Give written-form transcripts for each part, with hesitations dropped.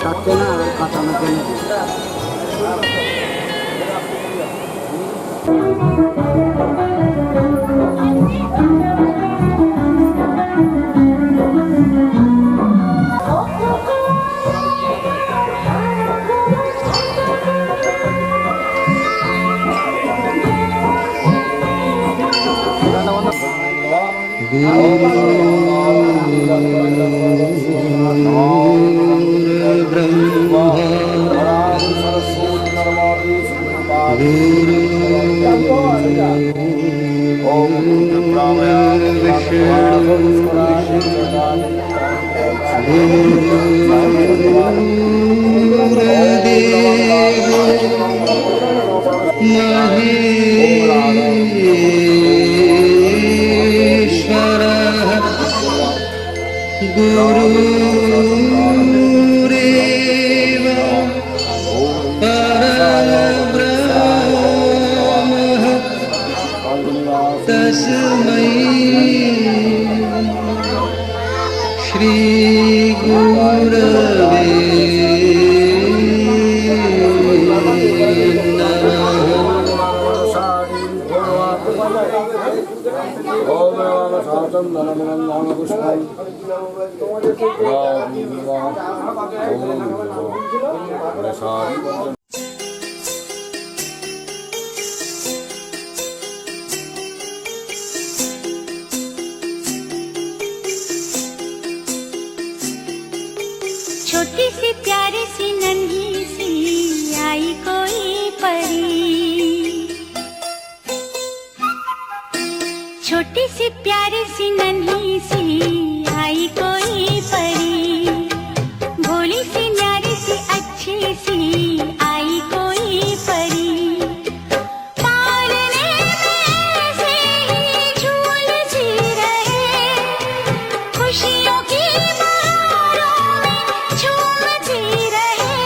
খাচ্ছে না আর কাটানো কেন ब्रह्मा महेश्वरः गुरुरेव परब्रह्मः तस्मै श्री गुरवे छोटी सी प्यारी सी नन्ही सी आई कोई परी, छोटी सी प्यारी सी नन्ही सी आई कोई परी, भोली सी न्यारी सी अच्छी सी आई कोई परी, पालने में ऐसे ही झूलती रहे, खुशियों की बहारों में झूमती रहे,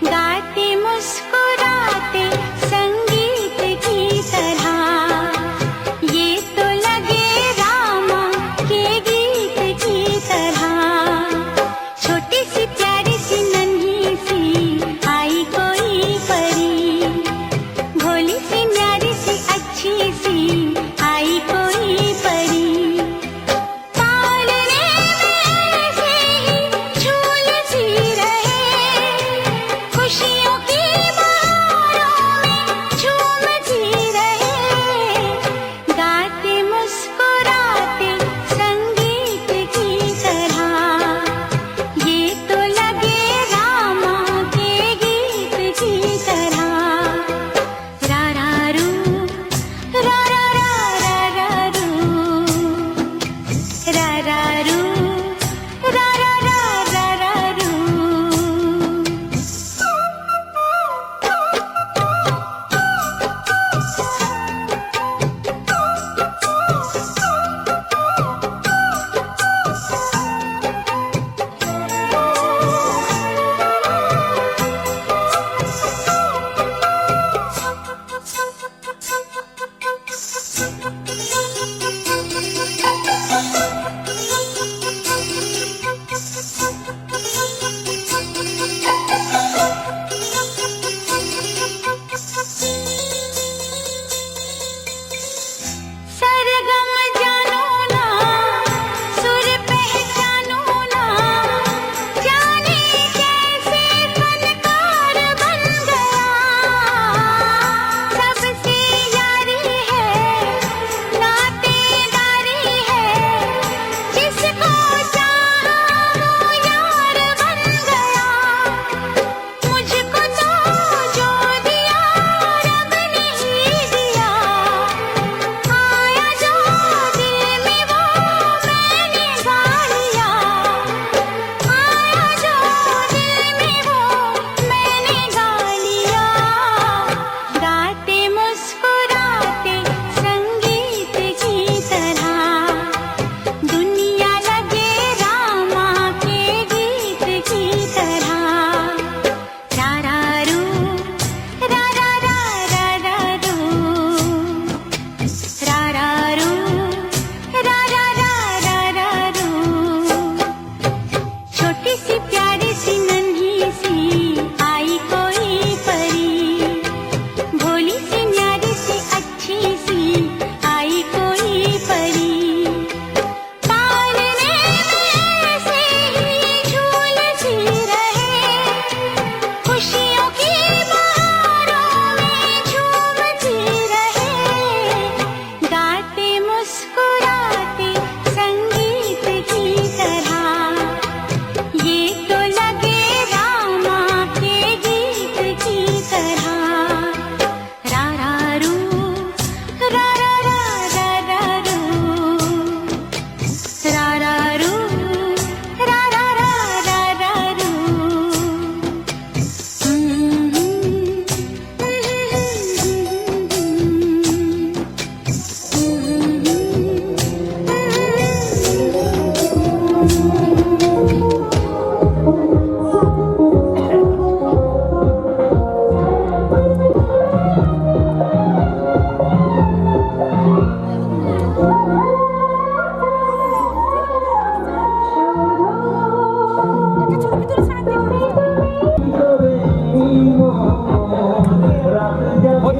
गाते मुस्कुराते संगीत की तरह, ये तो लगे राम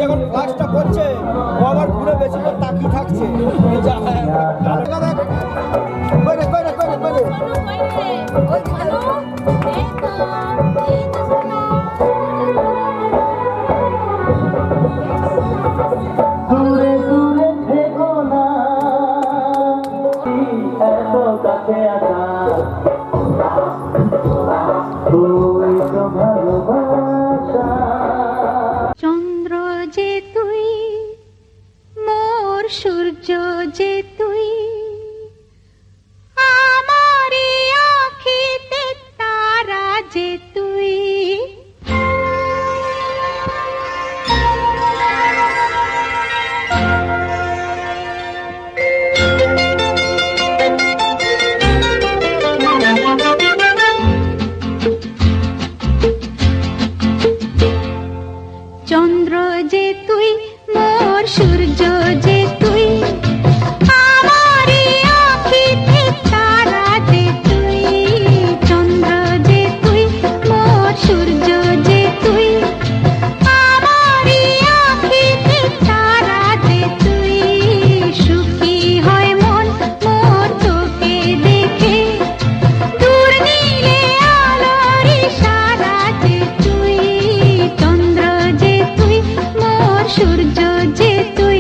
যখন ফ্লাশটা পড়ছে ও আবার ঘুরে বেশি করে তাকিয়ে থাকছে এই যে কইরে কইরে কইরে কইরে দূরে দূরে থেকো না এত কাছে আসা তুই তো ভালোবাসা চন্দ্র যে তুই মোর সূর্য যে তুই আমারি আঁখিতে তারা যে তুই চন্দ্র যে তুই মোর সূর্য যে তুই আমারি আঁখিতে তারা যে তুই চন্দ্র যে তুই মোর সূর্য যে তুই আমারি আঁখিতে তারা যে তুই সুখী হয় মন মোর তোকে দেখে দূর নীলে আলোর ইশারা যে তুই চন্দ্র যে তুই মোর সূর্য যে তুই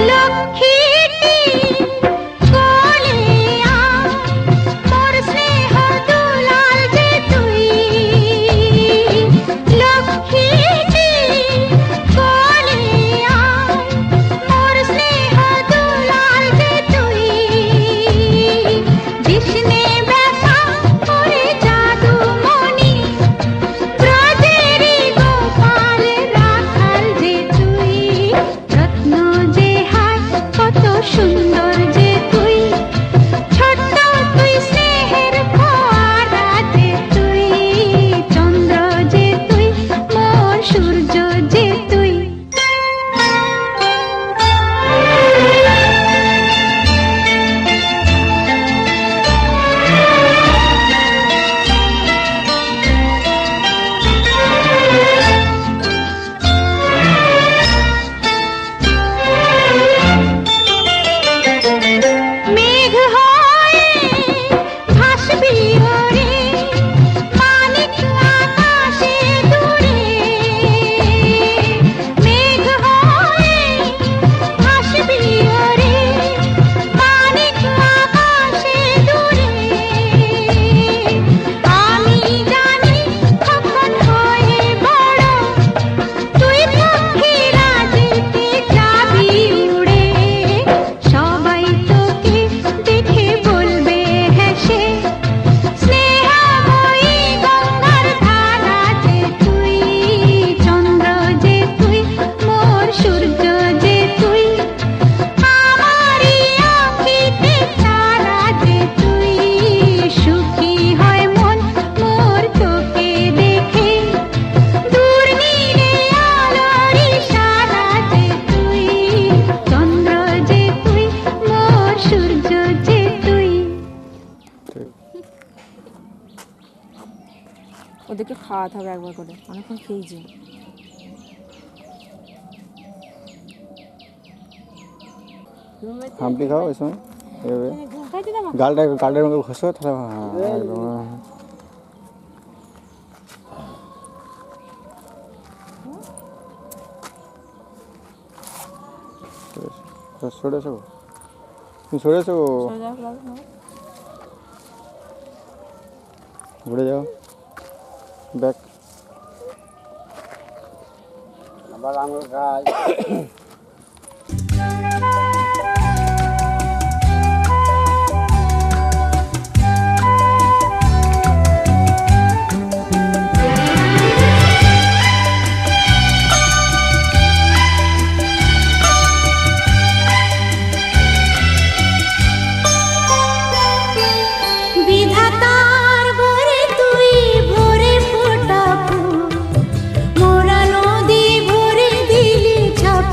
লক্ষ্মীটি কোলে আয় মোর স্নেহ দুলাল যে তুই লক্ষ্মীটি কোলে আয় মোর স্নেহ দুলাল যে তুই কৃষ্ণে ব্যথা করে জাদু মনি ব্রজেরি গোপাল রাখাল যে তুই রত্ন যে হায় কত সুন্দর যে তুই ছোট্ট তুই স্নেহের ফোয়ারা যে তুই চন্দ্র যে তুই মোর সূর্য যে তুই মেঘ হয়ে ভাসবি ওরে মানিক আকাশে দূরে মেঘ হয়ে ভাসবি ওরে মানিক আকাশে দূরে আমি জানি কখন হয়ে বড় তুই পাখিরা যেতে যাবি উড়ে সবাই তোকে দেখে বলবে হেসে স্নেহময়ী গঙ্গার ধারা যে তুই চন্দ্র যে তুই মোর সূর্য যে তুই আমারি আঁখিতে তারা যে তুই সুখী হয় মন মোর তোকে দেখে দূর নীলে আলোর ইশারা যে তুই চন্দ্র যে তুই মোর সূর্য যে তুই ওদেরকে খাওয়াতে হবে একবার করে অনেকক্ষণ খেয়েছি হাম্পি খাও এই সময় এভাবে খাইতে দেবো গালটার মধ্যে ঘষো তাহলে হ্যাঁ একদম সরে এসো তুমি সরে এসো ঘুরে যাও ব্যাক আবার আঙুল গাছ বিধাতার ভরে তুই ভরে ফোটা ফুল মোরা নদী ভরে দিলি ছাপ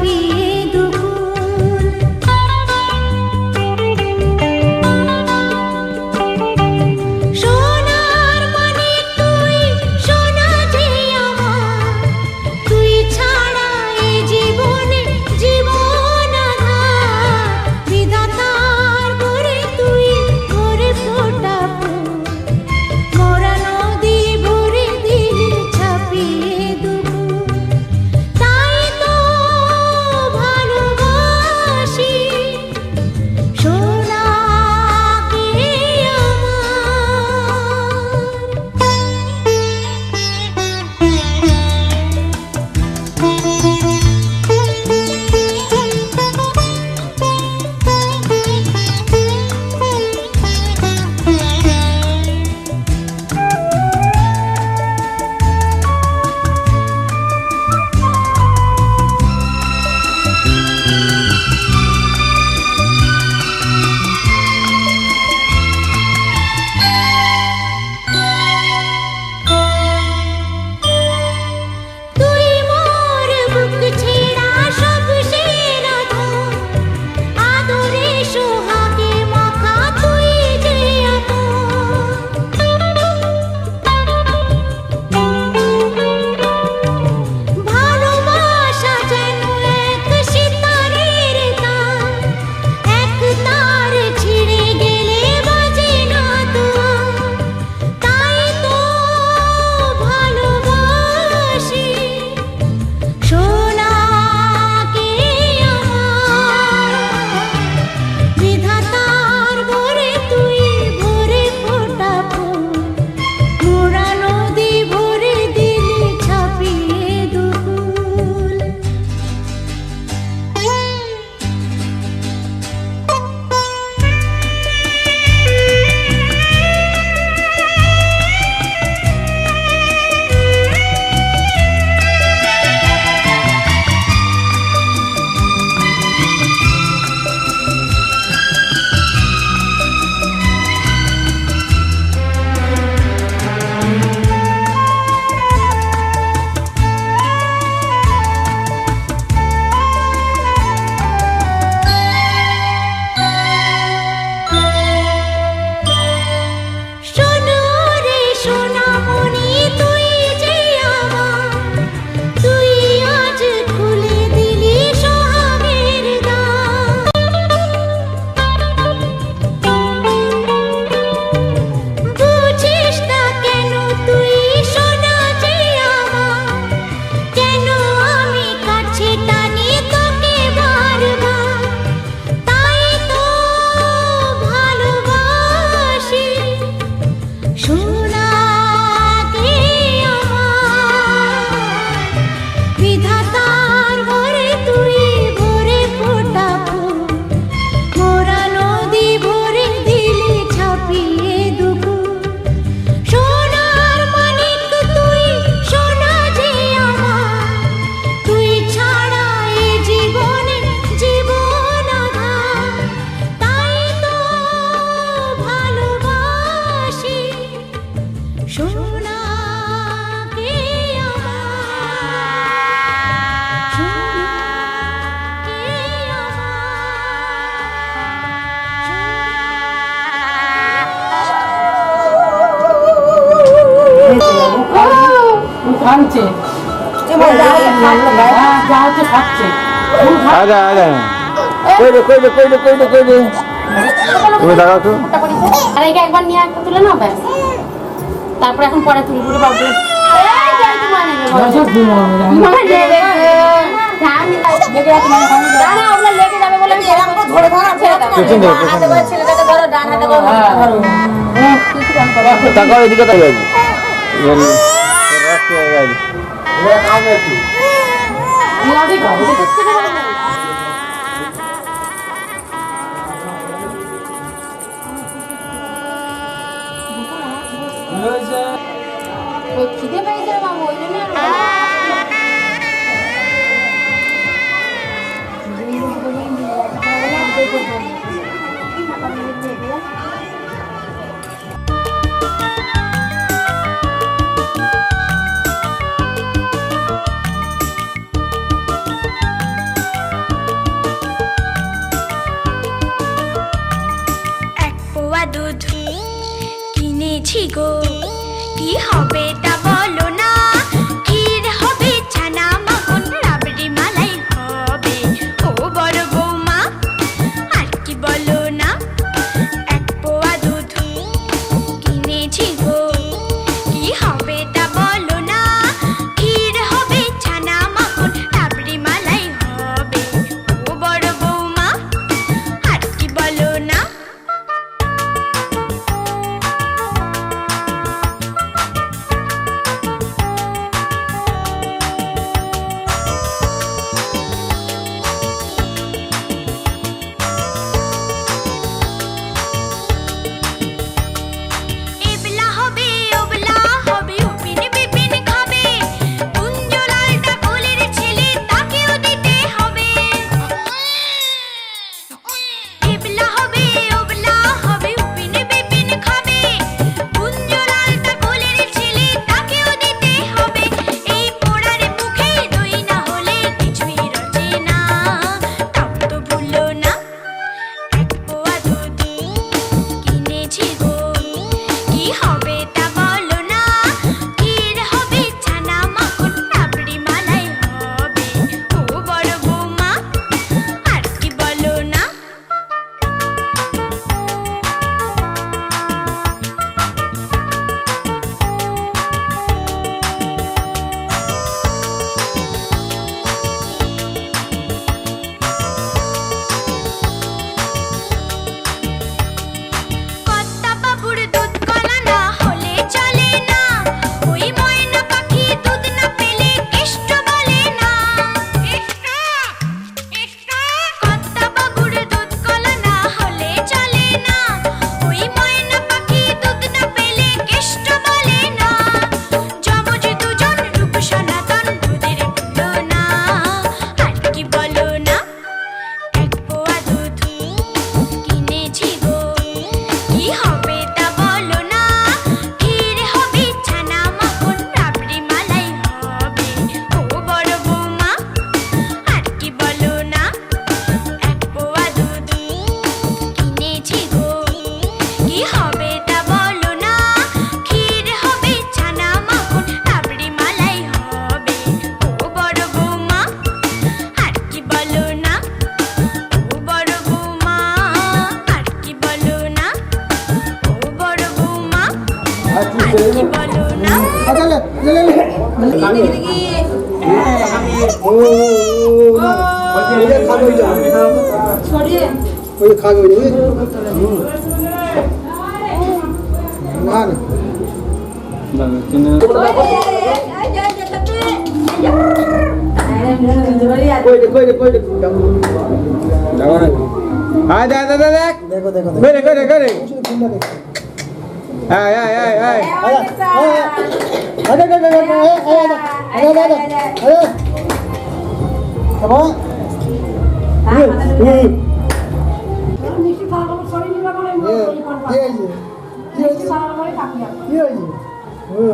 বুক ছেঁড়া সব সেরা ধন, আদরে সোহাগে মাখা তুই যে ভালোবাসা যেন এক সিতারের তার, এক তার ছিঁড়ে গেলে বাজে না তো। তাই তো ভালোবাসি সোনাকে আমার, বিধাতার ঘরে তুই ভরে ফোটা ফুল, মোরা নদী ভরে দিলি ছাপিয়ে দুকুল। শোনো রে সোনামণি তুই যে আমার, তুই আজ খুলে দিলি সোহাগের দ্বার। বুঝিস না কেন তুই সোনা যে আমার, কেন আমি কাছে টানি তোকে বারবার। তাই তো ভালোবাসি সোনাকে আমার, বিধাতার ঘরে তুই ভরে ফোটা ফুল, মোরা নদী ভরে দিলি ছাপিয়ে দুকুল। সোনার মানিক তুই সোনা যে আমার, তুই ছাড়া এ জীবনে জীবন আধার। তাই তো ভালোবাসি সোনাকে আমার, সোনাকে খাচ্ছে যা হচ্ছে খাচ্ছে আগে আগে কই রে কই রে কই রে কই রে কই রে তুমি দাঁড়াও তো। আর এইটা একবার নিয়ে একটা তুলে নাও ব্যাস, তারপর এখন পরে তুমি পুরো পাবো। তাকাও এদিকে তাকাও খিদে পেয়েছে বাবু, ওই জন্য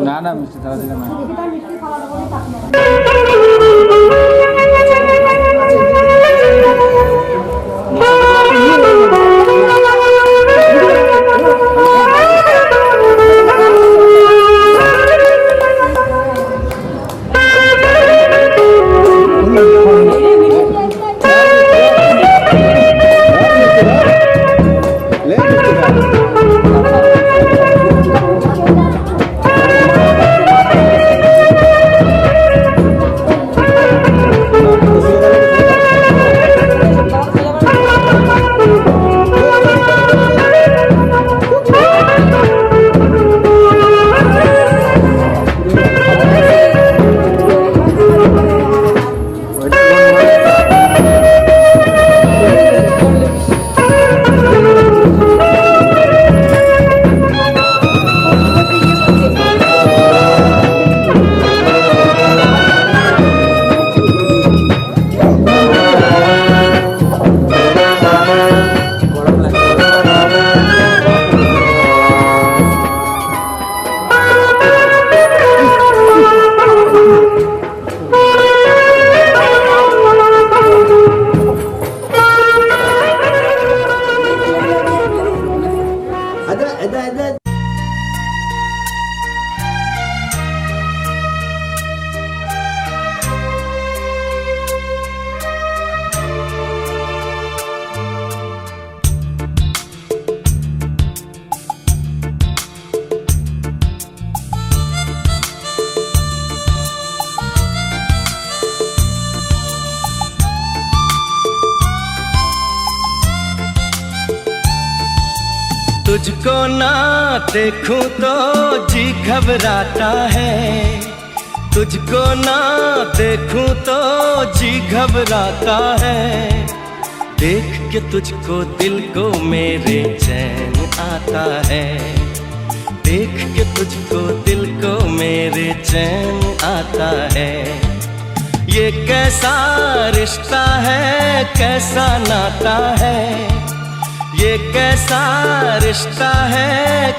না না মিষ্টি খাওয়া থেকে না तुझको ना देखूं तो जी घबराता है, तुझको ना देखूं तो जी घबराता है। देख के तुझको दिल को मेरे चैन आता है, देख के तुझको दिल को मेरे चैन आता है। ये कैसा रिश्ता है, कैसा नाता है, ये कैसा रिश्ता है,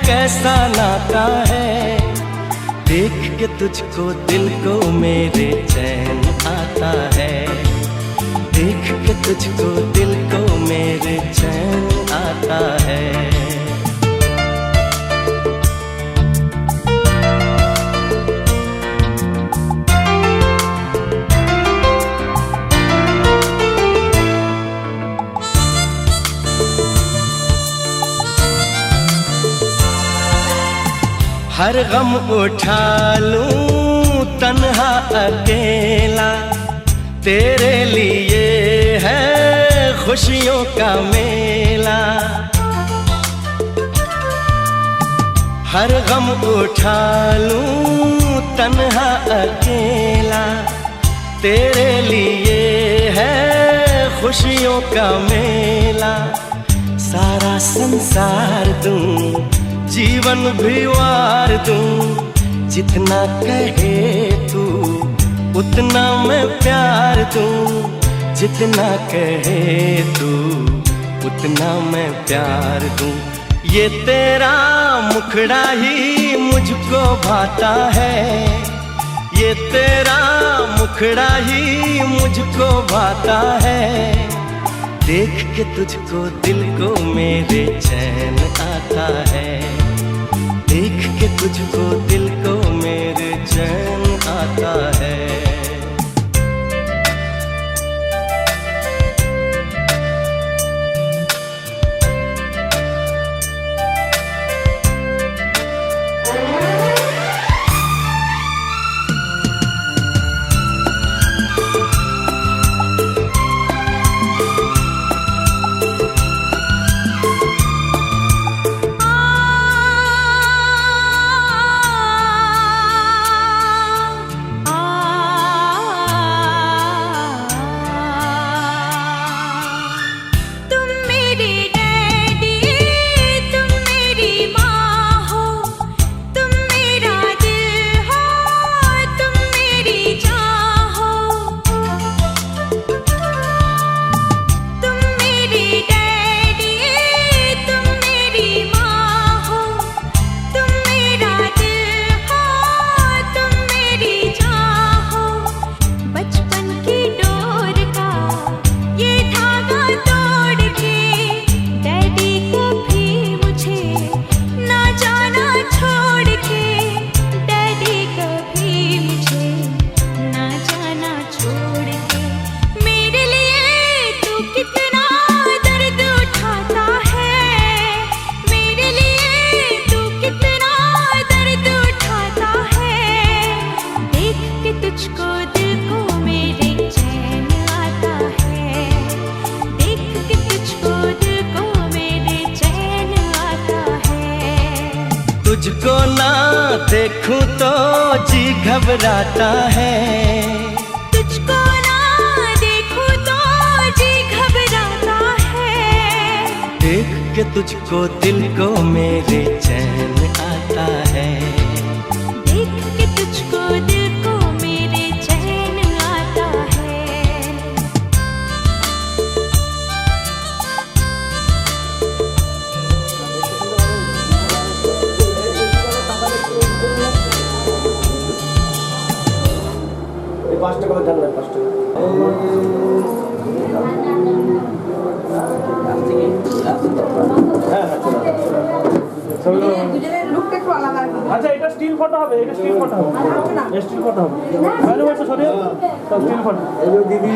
कैसा नाता है। देख के तुझको दिल को मेरे चैन आता है, देख के तुझको दिल को मेरे चैन आता है। हर गम उठा लूं तन्हा अकेला, तेरे लिए है खुशियों का मेला। हर गम उठा लूं तन्हा अकेला, तेरे लिए है खुशियों का मेला। सारा संसार दूं, जीवन भी वार दूं, जितना कहे तू उतना मैं प्यार दूं, जितना कहे तू उतना मैं प्यार दूं। ये तेरा मुखड़ा ही मुझको भाता है, ये तेरा मुखड़ा ही मुझको भाता है। देख के तुझको दिल को मेरे चैन आता है, देख के तुझको दिल को मेरे चैन आता है। घबराता है। तुझको ना देखूं तो जी घबराता है। देख के तुझको दिल को मेरे चैन आता है। देख के तुझको दिल को मेरे चैन आता है। আচ্ছা এটা স্টিল ফটো হবে, এটা স্টিল ফটো হবে, স্টিল ফটো হবে। ভালো বলছো সরি, তো স্টিল ফটো। এই যে দিদি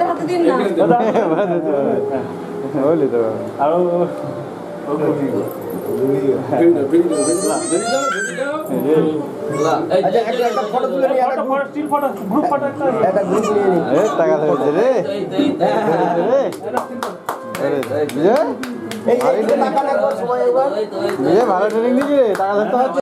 হাতে দিন না বলি তো আর একটা ফটো তুলে নিয়ে photo still photo group photo একটা গ্রুপ নিয়ে নি টাকা ধরেছে রে বিজয় এই টাকা লাগবে সময় একবার বিজয় ভালো ট্রেনিং দিবি টাকা ধরতে হচ্ছে।